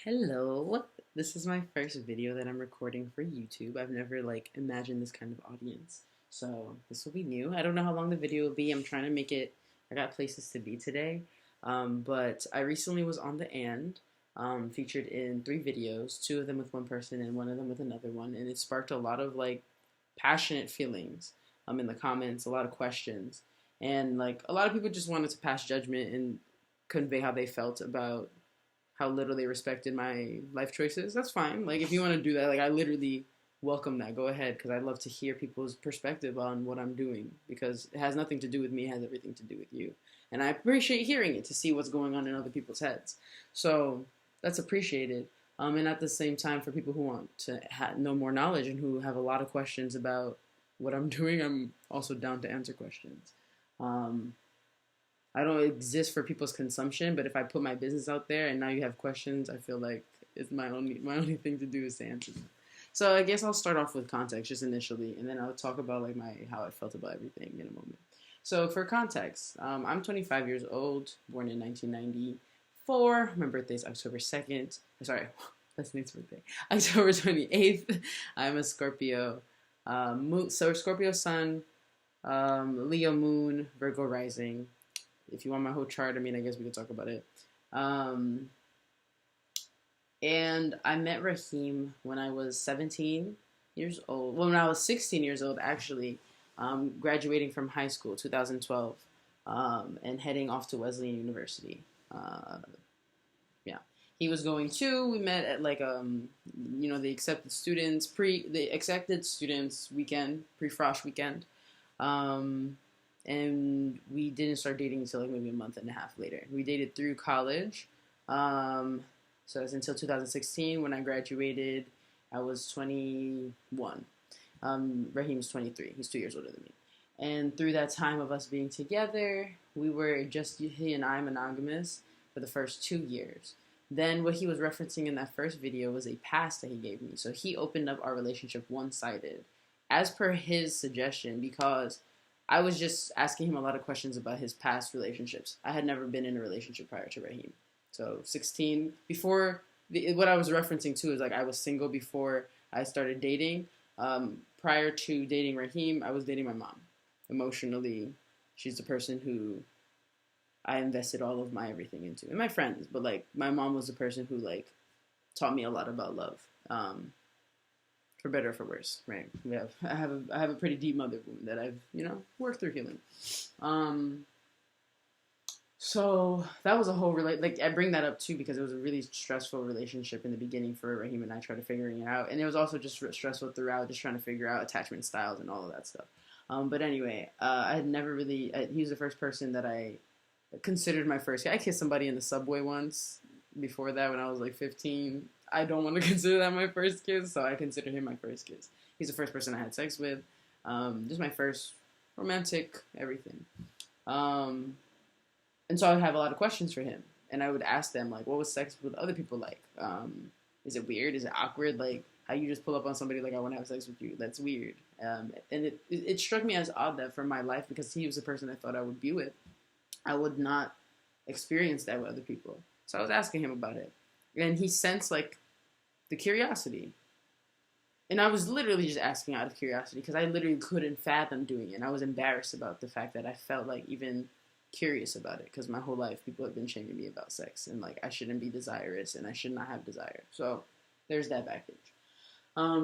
Hello. This is my first video that I'm recording for YouTube. I've never imagined this kind of audience. So this will be new. I don't know how long the video will be. I'm trying to make it, I got places to be today. But I recently was on the and featured in 3 videos, 2 of them with one person and 1 of them with another one. And it sparked a lot of passionate feelings in the comments, a lot of questions. And a lot of people just wanted to pass judgment and convey how they felt about how little they respected my life choices. That's fine. If you want to do that, I literally welcome that. Go ahead, because I'd love to hear people's perspective on what I'm doing, because it has nothing to do with me. It has everything to do with you. And I appreciate hearing it to see what's going on in other people's heads. So that's appreciated. And at the same time, for people who want to know more knowledge and who have a lot of questions about what I'm doing, I'm also down to answer questions. I don't exist for people's consumption, but if I put my business out there and now you have questions, I feel like it's my only thing to do is to answer them. So I guess I'll start off with context just initially, and then I'll talk about how I felt about everything in a moment. So for context, I'm 25 years old, born in 1994. My birthday is October 2nd. Sorry, that's Nate's birthday. October 28th. I'm a Scorpio. So Scorpio Sun, Leo Moon, Virgo Rising. If you want my whole chart, I guess we could talk about it. And I met Raheem when I was 17 years old. Well, when I was 16 years old, actually, graduating from high school, 2012, and heading off to Wesleyan University. Yeah, he was going too. We met at the accepted students weekend, pre-frosh weekend. And we didn't start dating until maybe a month and a half later. We dated through college. So it was until 2016 when I graduated. I was 21. Raheem's 23. He's 2 years older than me. And through that time of us being together, we were just he and I monogamous for the first 2 years. Then what he was referencing in that first video was a pass that he gave me. So he opened up our relationship one-sided, as per his suggestion, because I was just asking him a lot of questions about his past relationships. I had never been in a relationship prior to Raheem. So 16, what I was referencing to is I was single before I started dating. Prior to dating Raheem, I was dating my mom. Emotionally, she's the person who I invested all of my everything into. And my friends, but my mom was the person who taught me a lot about love. For better or for worse, right? I have a pretty deep mother wound that I've worked through healing. So that was a whole I bring that up too because it was a really stressful relationship in the beginning for Raheem and I tried to figuring it out, and it was also just stressful throughout, just trying to figure out attachment styles and all of that stuff. But anyway, I had never really. He was the first person that I considered my first. I kissed somebody in the subway once. Before that, when I was 15. I don't want to consider that my first kiss, so I consider him my first kiss. He's the first person I had sex with. Just my first romantic everything. And so I would have a lot of questions for him. And I would ask them, what was sex with other people like? Is it weird? Is it awkward? How you just pull up on somebody I want to have sex with you? That's weird. And it struck me as odd that for my life, because he was the person I thought I would be with, I would not experience that with other people. So I was asking him about it. And he sensed the curiosity. And I was literally just asking out of curiosity because I literally couldn't fathom doing it. And I was embarrassed about the fact that I felt even curious about it, because my whole life people have been shaming me about sex and I shouldn't be desirous and I should not have desire. So there's that baggage.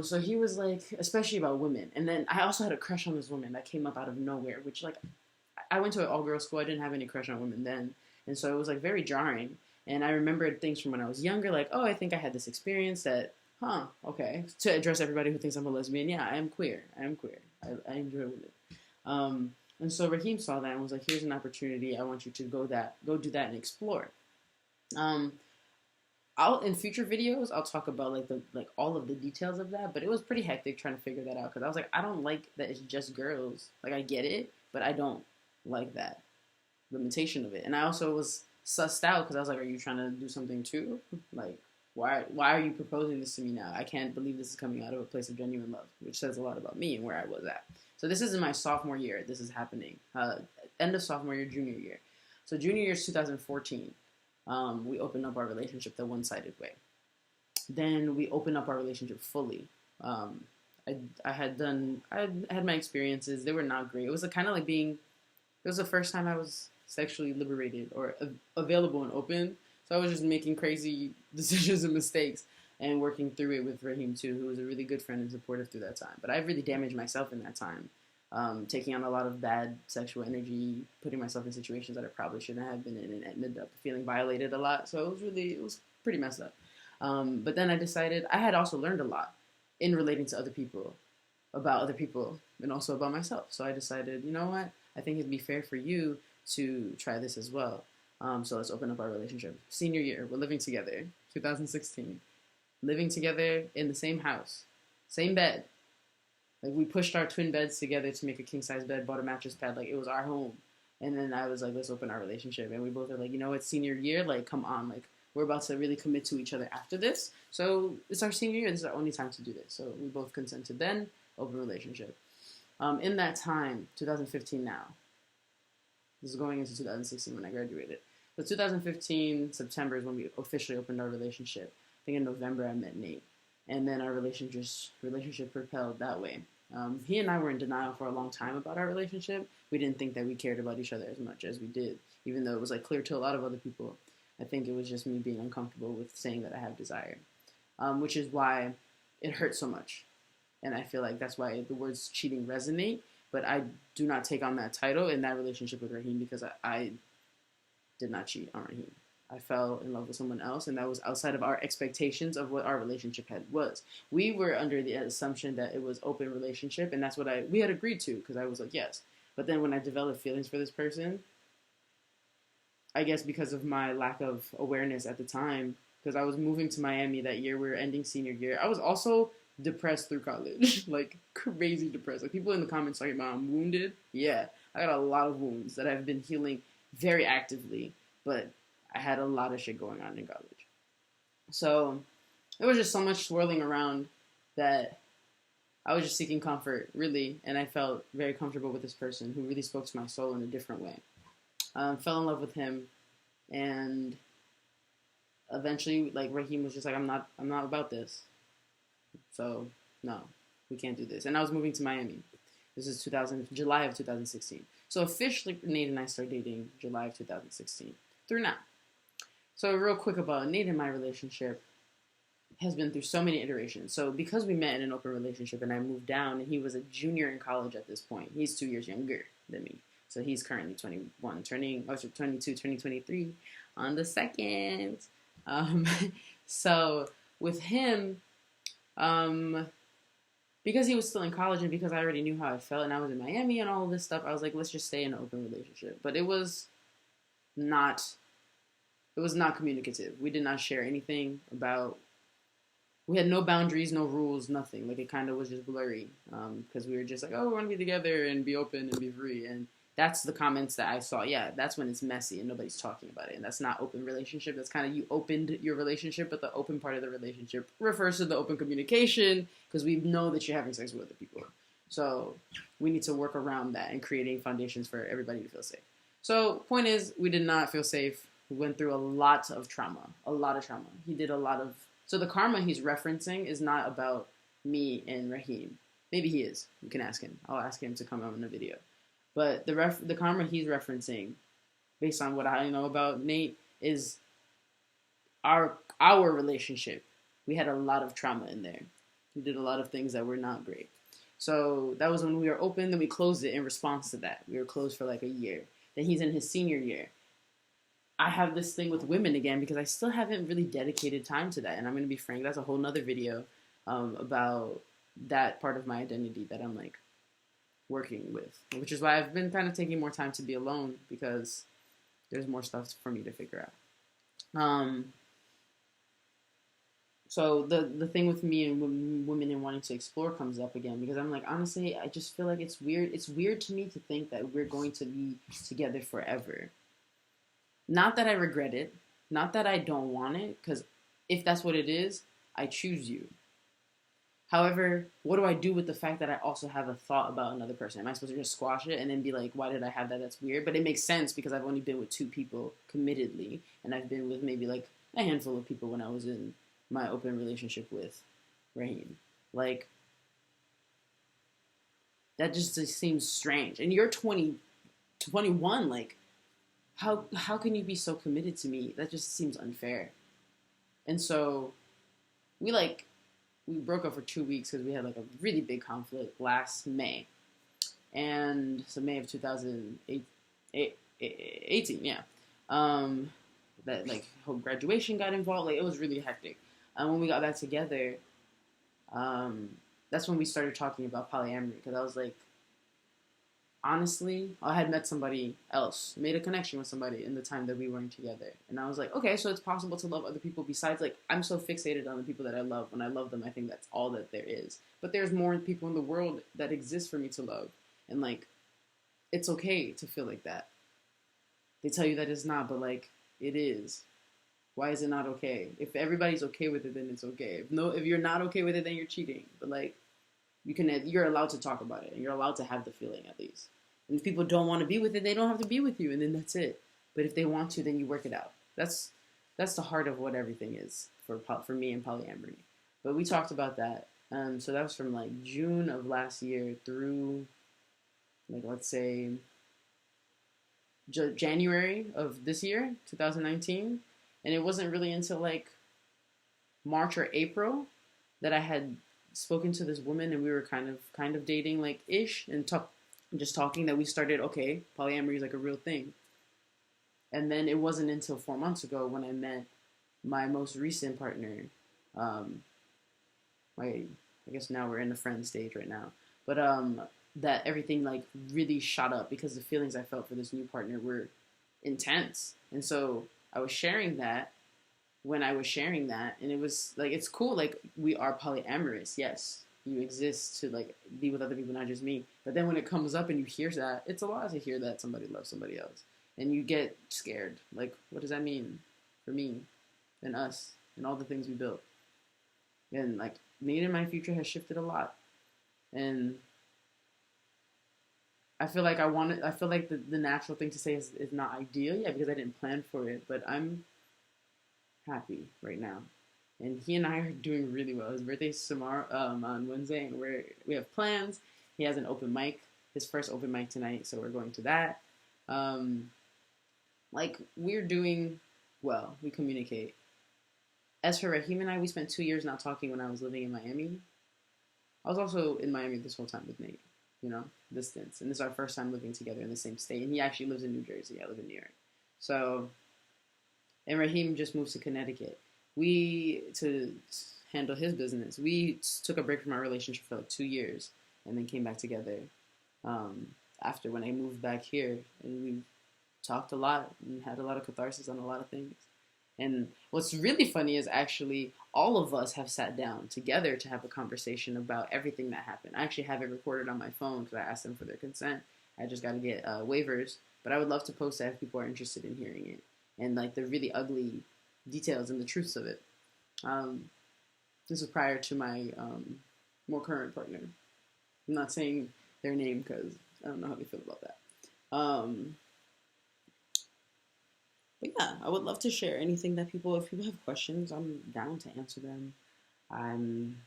So he was especially about women. And then I also had a crush on this woman that came up out of nowhere, which I went to an all-girls school. I didn't have any crush on women then. And so it was very jarring. And I remembered things from when I was younger, I think I had this experience that, okay. To address everybody who thinks I'm a lesbian, yeah, I am queer. I I enjoy women. And so Raheem saw that and was here's an opportunity. I want you to go do that and explore. In future videos, I'll talk about all of the details of that, but it was pretty hectic trying to figure that out, because I was I don't like that it's just girls. I get it, but I don't like that limitation of it. And I also was sussed out because I was are you trying to do something too? Why are you proposing this to me now? I can't believe this is coming out of a place of genuine love, which says a lot about me and where I was at. So this is in my sophomore year. This is happening. End of sophomore year, junior year. So junior year is 2014. We opened up our relationship the one-sided way. Then we opened up our relationship fully. Um, I had my experiences. They were not great. It was kind of like being. It was the first time I was sexually liberated or available and open. So I was just making crazy decisions and mistakes and working through it with Raheem too, who was a really good friend and supportive through that time. But I really damaged myself in that time, taking on a lot of bad sexual energy, putting myself in situations that I probably shouldn't have been in, and ended up feeling violated a lot. So it was pretty messed up. But then I decided I had also learned a lot in relating to other people, about other people, and also about myself. So I decided, you know what? I think it'd be fair for you to try this as well. So let's open up our relationship. Senior year, we're living together, 2016. Living together in the same house, same bed. Like, we pushed our twin beds together to make a king-size bed, bought a mattress pad, like, it was our home. And then I was like, let's open our relationship. And we both are like, you know, it's senior year, like, come on, like, we're about to really commit to each other after this. So it's our senior year, this is our only time to do this. So we both consented then, open relationship. In that time, 2015 now, this is going into 2016 when I graduated. So 2015, September is when we officially opened our relationship. I think in November I met Nate. And then our relationship propelled that way. He and I were in denial for a long time about our relationship. We didn't think that we cared about each other as much as we did, even though it was like clear to a lot of other people. I think it was just me being uncomfortable with saying that I have desire, which is why it hurts so much. And I feel like that's why the words cheating resonate. But I do not take on that title in that relationship with Raheem, because I did not cheat on Raheem. I fell in love with someone else, and that was outside of our expectations of what our relationship was. We were under the assumption that it was open relationship, and that's what we had agreed to, because I was like, yes. But then when I developed feelings for this person, I guess because of my lack of awareness at the time, because I was moving to Miami that year, we were ending senior year. I was also depressed through college, like crazy depressed. Like, people in the comments talking about I'm wounded. Yeah, I got a lot of wounds that I've been healing very actively, but I had a lot of shit going on in college. So there was just so much swirling around that I was just seeking comfort, really, and I felt very comfortable with this person who really spoke to my soul in a different way. Fell in love with him, and eventually, like, Raheem was just like, I'm not about this. So no, we can't do this. And I was moving to Miami. This is July of 2016. So officially, Nate and I started dating July of 2016 through now. So real quick about Nate and my relationship has been through so many iterations. So because we met in an open relationship and I moved down, and he was a junior in college at this point. He's 2 years younger than me. So he's currently 21, turning 23 on the 2nd. So with him, because he was still in college and because I already knew how I felt and I was in Miami and all of this stuff, I was like, let's just stay in an open relationship. But it was not communicative. We did not share anything we had no boundaries, no rules, nothing. Like, it kind of was just blurry, because we were just like, oh, we want to be together and be open and be free. And that's the comments that I saw. Yeah, that's when it's messy and nobody's talking about it. And that's not open relationship. That's kind of, you opened your relationship, but the open part of the relationship refers to the open communication, because we know that you're having sex with other people. So we need to work around that and creating foundations for everybody to feel safe. So point is, we did not feel safe. We went through a lot of trauma. He did a lot of... So the karma he's referencing is not about me and Raheem. Maybe he is. You can ask him. I'll ask him to come out in the video. But the karma he's referencing, based on what I know about Nate, is our relationship. We had a lot of trauma in there. We did a lot of things that were not great. So that was when we were open, then we closed it in response to that. We were closed for like a year. Then he's in his senior year. I have this thing with women again because I still haven't really dedicated time to that. And I'm going to be frank, that's a whole nother video about that part of my identity that I'm like working with. Which is why I've been kind of taking more time to be alone, because there's more stuff for me to figure out. So the thing with me and women and wanting to explore comes up again, because I'm like, honestly, I just feel like it's weird. It's weird to me to think that we're going to be together forever. Not that I regret it. Not that I don't want it, because if that's what it is, I choose you. However, what do I do with the fact that I also have a thought about another person? Am I supposed to just squash it and then be like, why did I have that? That's weird. But it makes sense because I've only been with 2 people committedly, and I've been with maybe like a handful of people when I was in my open relationship with Raheem. Like, that just seems strange. And you're 20, 21. Like, how can you be so committed to me? That just seems unfair. And so we like we broke up for 2 weeks because we had like a really big conflict last May, and so May of 2018, yeah. That like whole graduation got involved. Like it was really hectic. And when we got back together, that's when we started talking about polyamory because I was like, honestly, I had met somebody else, made a connection with somebody in the time that we weren't together. And I was like, okay, so it's possible to love other people besides, like, I'm so fixated on the people that I love. When I love them, I think that's all that there is. But there's more people in the world that exist for me to love. And, like, it's okay to feel like that. They tell you that it's not, but, like, it is. Why is it not okay? If everybody's okay with it, then it's okay. If you're not okay with it, then you're cheating. But, like, you're allowed to talk about it. And you're allowed to have the feeling, at least. And if people don't want to be with it, they don't have to be with you, and then that's it. But if they want to, then you work it out. That's the heart of what everything is for me and polyamory. But we talked about that. So that was from like June of last year through, like, let's say January of this year, 2019. And it wasn't really until like March or April that I had spoken to this woman, and we were kind of dating like ish and just talking that we started, okay, polyamory is like a real thing. And then it wasn't until 4 months ago when I met my most recent partner. I guess now we're in the friend stage right now. But that everything like really shot up because the feelings I felt for this new partner were intense. And so I was sharing that when I was sharing that, and it was like, it's cool, like we are polyamorous, yes. You exist to like be with other people, not just me. But then when it comes up and you hear that, it's a lot to hear that somebody loves somebody else. And you get scared. Like, what does that mean for me and us and all the things we built? And like, me and my future has shifted a lot. And I feel like the natural thing to say is not ideal yet because I didn't plan for it. But I'm happy right now. And he and I are doing really well. His birthday's tomorrow, on Wednesday, and we have plans. He has an open mic, his first open mic tonight, so we're going to that. Like, we're doing well. We communicate. As for Raheem and I, we spent 2 years not talking when I was living in Miami. I was also in Miami this whole time with Nate, distance. And this is our first time living together in the same state. And he actually lives in New Jersey. I live in New York. So, and Raheem just moved to Connecticut. To handle his business, we took a break from our relationship for like 2 years and then came back together after when I moved back here, and we talked a lot and had a lot of catharsis on a lot of things. And what's really funny is actually all of us have sat down together to have a conversation about everything that happened. I actually have it recorded on my phone because I asked them for their consent. I just got to get waivers, but I would love to post that if people are interested in hearing it and like the really ugly details and the truths of it. This was prior to my more current partner. I'm not saying their name because I don't know how they feel about that. But yeah, I would love to share anything that if people have questions, I'm down to answer them. I'm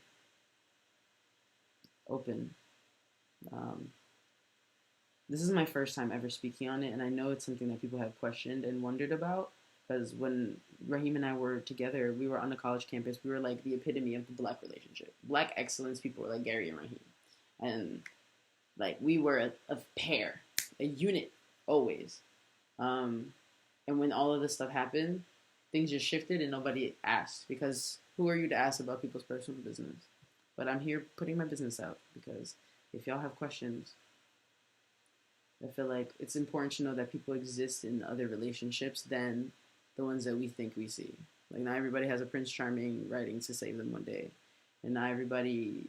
open. This is my first time ever speaking on it, and I know it's something that people have questioned and wondered about. Because when Raheem and I were together, we were on the college campus. We were like the epitome of the Black relationship. Black excellence people were like Gari and Raheem. And like we were a pair, a unit, always. And when all of this stuff happened, things just shifted and nobody asked. Because who are you to ask about people's personal business? But I'm here putting my business out because if y'all have questions, I feel like it's important to know that people exist in other relationships than the ones that we think we see. Like, not everybody has a Prince Charming writing to save them one day. And not everybody,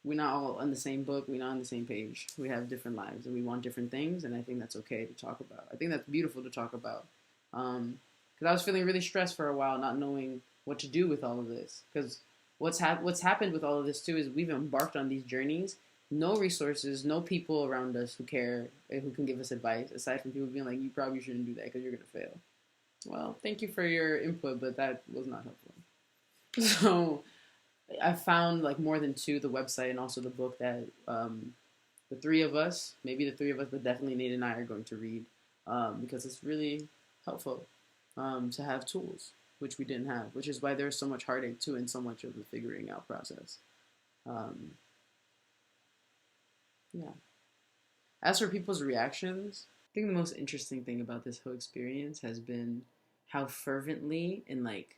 we're not all on the same book. We're not on the same page. We have different lives and we want different things. And I think that's okay to talk about. I think that's beautiful to talk about. Because I was feeling really stressed for a while, not knowing what to do with all of this. Because what's happened with all of this, too, is we've embarked on these journeys. No resources, no people around us who care, who can give us advice, aside from people being like, you probably shouldn't do that because you're going to fail. Well, thank you for your input, but that was not helpful. So I found like more than two, the website and also the book that the three of us, maybe the three of us, but definitely Nate and I are going to read because it's really helpful to have tools, which we didn't have, which is why there's so much heartache too and so much of the figuring out process. Um, yeah. As for people's reactions, I think the most interesting thing about this whole experience has been how fervently and like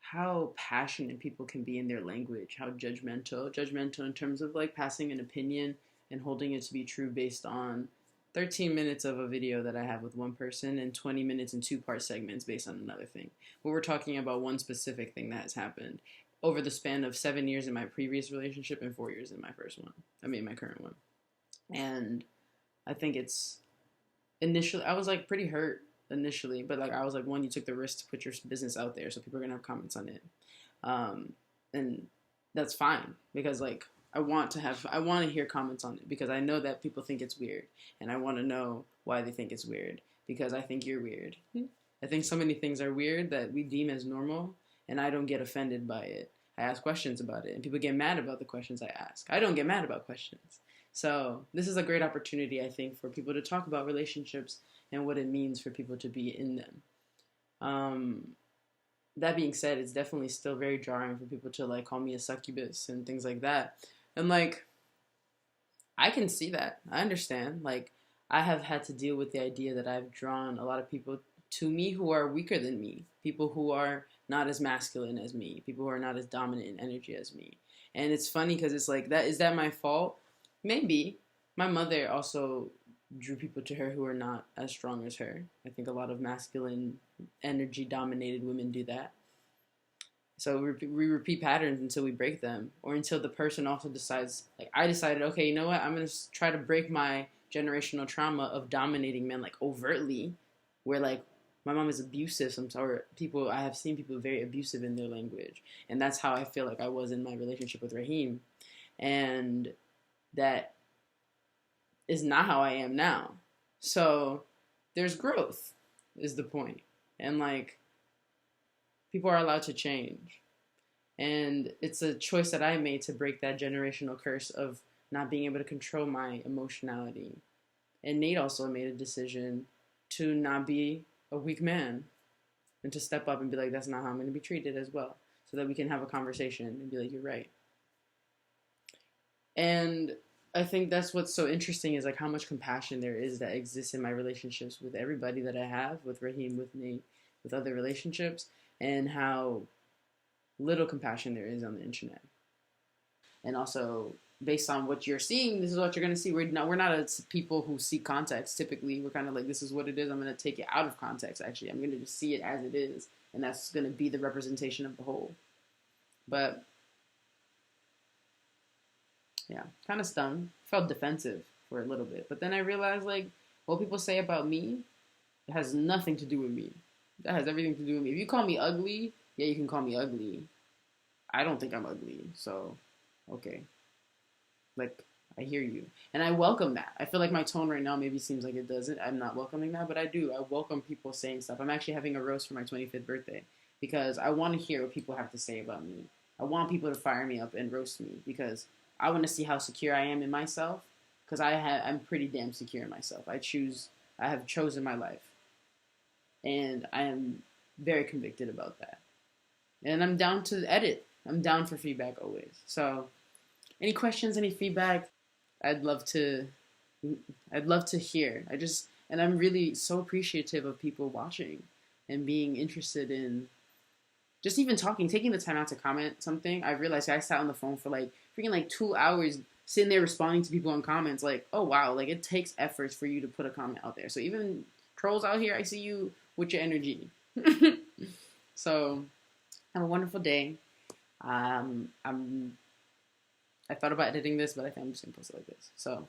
how passionate people can be in their language, how judgmental in terms of like passing an opinion and holding it to be true based on 13 minutes of a video that I have with one person and 20 minutes in two-part segments based on another thing. But we're talking about one specific thing that has happened over the span of 7 years in my previous relationship and 4 years in my first one. I mean, my current one. And I think it's initially, I was like pretty hurt initially, but like I was like, one, you took the risk to put your business out there, so people are gonna have comments on it, and that's fine because like I want to hear comments on it because I know that people think it's weird, and I want to know why they think it's weird because I think you're weird. I think so many things are weird that we deem as normal, and I don't get offended by it. I ask questions about it, and people get mad about the questions I ask. I don't get mad about questions. So this is a great opportunity, I think, for people to talk about relationships and what it means for people to be in them. That being said, it's definitely still very jarring for people to like call me a succubus and things like that. And like, I can see that. I understand. Like, I have had to deal with the idea that I've drawn a lot of people to me who are weaker than me, people who are not as masculine as me, people who are not as dominant in energy as me. And it's funny because it's like, is that my fault? Maybe. My mother also drew people to her who are not as strong as her. I think a lot of masculine, energy-dominated women do that. So we repeat patterns until we break them, or until the person also decides, like I decided, okay, you know what, I'm going to try to break my generational trauma of dominating men, like overtly, where like my mom is abusive. I have seen people very abusive in their language. And that's how I feel like I was in my relationship with Raheem. And that is not how I am now. So there's growth is the point. And like people are allowed to change. And it's a choice that I made to break that generational curse of not being able to control my emotionality. And Nate also made a decision to not be a weak man and to step up and be like, that's not how I'm going to be treated as well. So that we can have a conversation and be like, you're right. And I think that's what's so interesting is like how much compassion there is that exists in my relationships with everybody that I have, with Raheem, with Nate, with other relationships, and how little compassion there is on the internet. And also, based on what you're seeing, this is what you're going to see. We're not people who seek context. Typically, we're kind of like, this is what it is. I'm going to take it out of context, actually. I'm going to just see it as it is. And that's going to be the representation of the whole. But yeah, kind of stung. Felt defensive for a little bit. But then I realized, like, what people say about me, it has nothing to do with me. That has everything to do with me. If you call me ugly, yeah, you can call me ugly. I don't think I'm ugly. So, okay. Like, I hear you. And I welcome that. I feel like my tone right now maybe seems like it doesn't. I'm not welcoming that, but I do. I welcome people saying stuff. I'm actually having a roast for my 25th birthday because I want to hear what people have to say about me. I want people to fire me up and roast me because I want to see how secure I am in myself because I'm pretty damn secure in myself. I have chosen my life. And I am very convicted about that. And I'm down to edit. I'm down for feedback always. So, any questions, any feedback, I'd love to hear. And I'm really so appreciative of people watching and being interested in just even talking, taking the time out to comment something. I realized I sat on the phone for like freaking like 2 hours sitting there responding to people in comments like, oh wow, like it takes efforts for you to put a comment out there. So even trolls out here, I see you with your energy. So have a wonderful day. I thought about editing this, but I think I'm just gonna post it like this. So